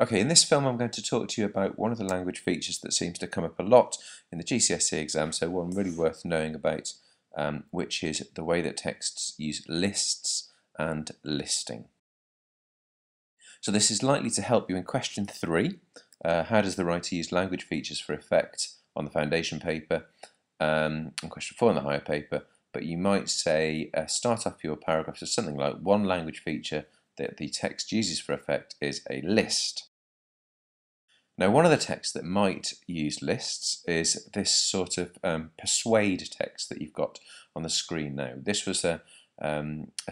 Okay, in this film I'm going to talk to you about one of the language features that seems to come up a lot in the GCSE exam, so one really worth knowing about, which is the way that texts use lists and listing. So this is likely to help you in question 3. How does the writer use language features for effect on the foundation paper, and question 4 on the higher paper, but you might say start off your paragraph with something like one language feature that the text uses for effect is a list. Now, one of the texts that might use lists is this sort of persuade text that you've got on the screen now. This was a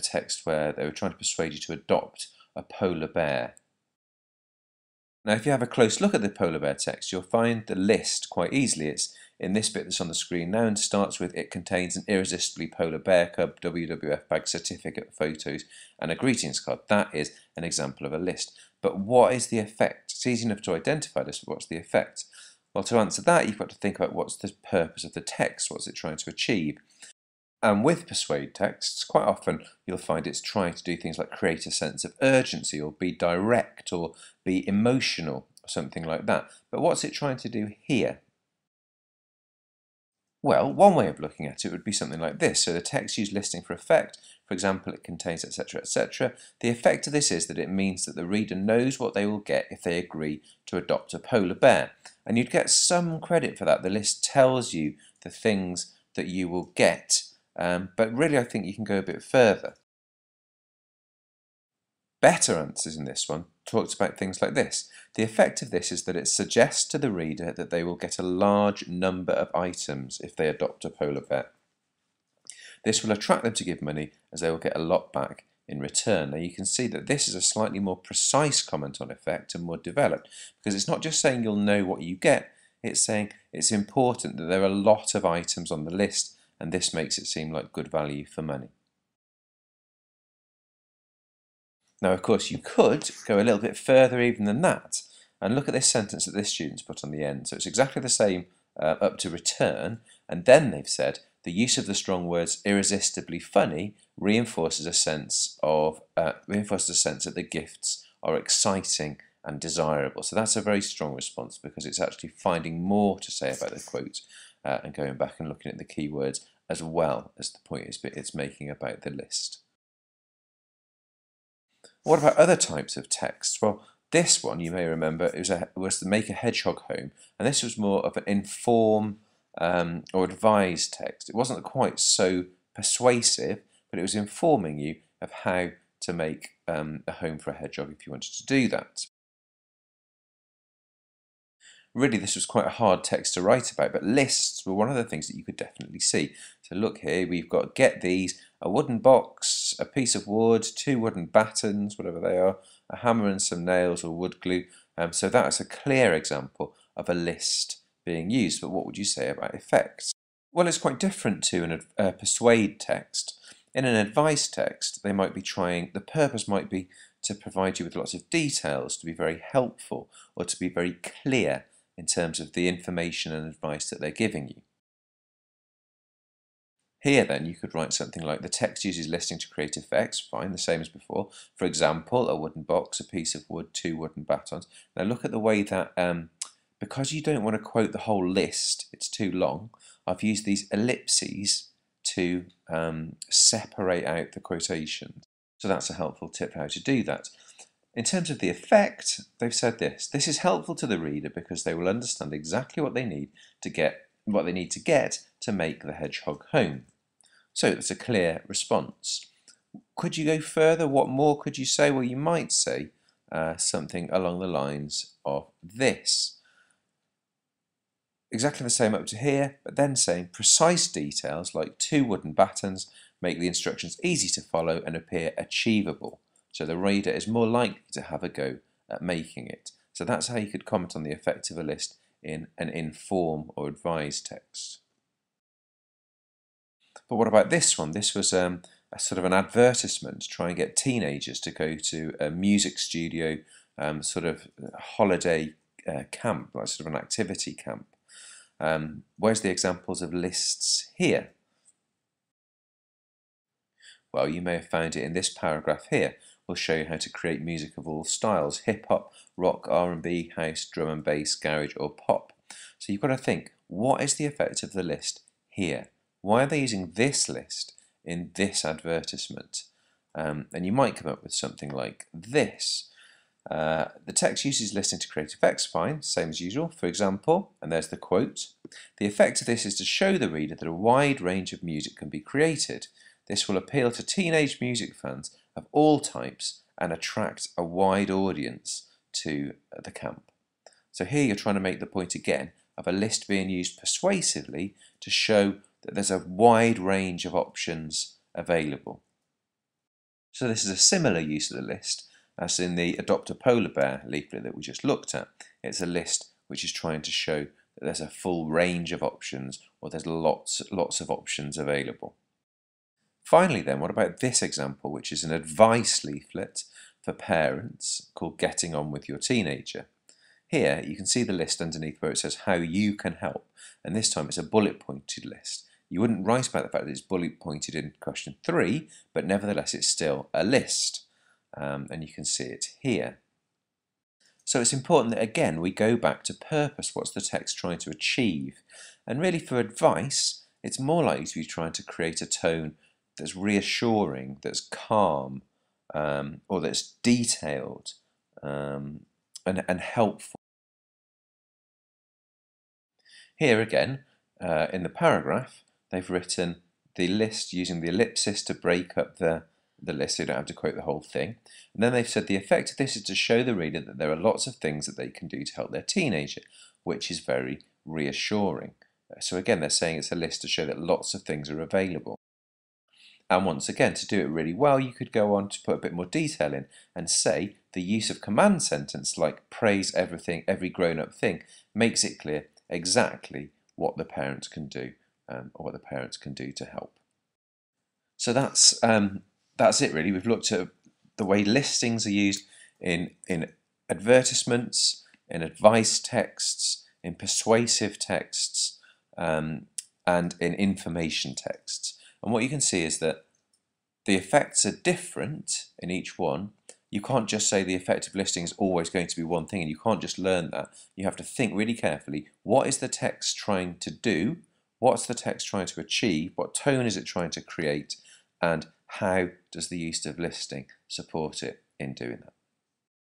text where they were trying to persuade you to adopt a polar bear. Now, if you have a close look at the polar bear text, you'll find the list quite easily. It's in this bit that's on the screen now and starts with "It contains an irresistibly polar bear cub, WWF bag, certificate, photos, and a greetings card." That is an example of a list. But what is the effect? It's easy enough to identify this, but what's the effect? Well, to answer that, you've got to think about what's the purpose of the text, what's it trying to achieve? And with persuade texts, quite often you'll find it's trying to do things like create a sense of urgency or be direct or be emotional or something like that. But what's it trying to do here? Well, one way of looking at it would be something like this. So the text used listing for effect, for example, it contains etc, etc. The effect of this is that it means that the reader knows what they will get if they agree to adopt a polar bear. And you'd get some credit for that. The list tells you the things that you will get. But really I think you can go a bit further. Better answers in this one talks about things like this. The effect of this is that it suggests to the reader that they will get a large number of items if they adopt a polar bear. This will attract them to give money as they will get a lot back in return. Now you can see that this is a slightly more precise comment on effect and more developed, because it's not just saying you'll know what you get, it's saying it's important that there are a lot of items on the list, and this makes it seem like good value for money. Now, of course, you could go a little bit further even than that and look at this sentence that this student's put on the end. So it's exactly the same up to return, and then they've said the use of the strong words irresistibly funny reinforces a sense that the gifts are exciting and desirable. So that's a very strong response because it's actually finding more to say about the quote and going back and looking at the keywords as well as the point it's making about the list. What about other types of text? Well, this one, you may remember, was the make a hedgehog home, and this was more of an inform or advise text. It wasn't quite so persuasive, but it was informing you of how to make a home for a hedgehog if you wanted to do that. Really, this was quite a hard text to write about, but lists were one of the things that you could definitely see. So look here, we've got get these, a wooden box, a piece of wood, 2 wooden battens, whatever they are, a hammer and some nails or wood glue. So that's a clear example of a list being used. But what would you say about effects? Well, it's quite different to a persuade text. In an advice text, they might be the purpose might be to provide you with lots of details, to be very helpful, or to be very clear in terms of the information and advice that they're giving you. Here then you could write something like the text uses listing to create effects, fine, the same as before. For example, a wooden box, a piece of wood, 2 wooden batons. Now look at the way that, because you don't want to quote the whole list, it's too long, I've used these ellipses to separate out the quotations. So that's a helpful tip how to do that. In terms of the effect, they've said this is helpful to the reader because they will understand exactly what they need to get to make the hedgehog home. So it's a clear response. Could you go further? What more could you say? Well, you might say something along the lines of this. Exactly the same up to here, but then saying precise details like 2 wooden battens make the instructions easy to follow and appear achievable. So the reader is more likely to have a go at making it. So that's how you could comment on the effect of a list in an inform or advise text. But what about this one? This was a sort of an advertisement to try and get teenagers to go to a music studio sort of holiday camp, like sort of an activity camp. Where's the examples of lists here? Well, you may have found it in this paragraph here, will show you how to create music of all styles: hip-hop, rock, R&B, house, drum and bass, garage or pop. So you've got to think, what is the effect of the list here? Why are they using this list in this advertisement? And you might come up with something like this. The text uses listing to create effects, fine, same as usual. For example, and there's the quote, the effect of this is to show the reader that a wide range of music can be created. This will appeal to teenage music fans of all types and attract a wide audience to the camp. So here you're trying to make the point again of a list being used persuasively to show that there's a wide range of options available. So this is a similar use of the list as in the Adopt a Polar Bear leaflet that we just looked at. It's a list which is trying to show that there's a full range of options, or there's lots of options available. Finally then, what about this example, which is an advice leaflet for parents called Getting On With Your Teenager. Here you can see the list underneath where it says how you can help, and this time it's a bullet pointed list. You wouldn't write about the fact that it's bullet pointed in question 3, but nevertheless it's still a list. And you can see it here. So it's important that again we go back to purpose. What's the text trying to achieve? And really for advice, it's more likely to be trying to create a tone that's reassuring, that's calm, or that's detailed and helpful. Here again, in the paragraph, they've written the list using the ellipsis to break up the list, so you don't have to quote the whole thing. And then they've said the effect of this is to show the reader that there are lots of things that they can do to help their teenager, which is very reassuring. So again, they're saying it's a list to show that lots of things are available. And once again, to do it really well, you could go on to put a bit more detail in and say the use of command sentence like praise everything, every grown-up thing, makes it clear exactly what the parents can do or what the parents can do to help. So that's it really. We've looked at the way listings are used in advertisements, in advice texts, in persuasive texts, and in information texts. And what you can see is that the effects are different in each one. You can't just say the effect of listing is always going to be one thing, and you can't just learn that. You have to think really carefully. What is the text trying to do? What's the text trying to achieve? What tone is it trying to create? And how does the use of listing support it in doing that?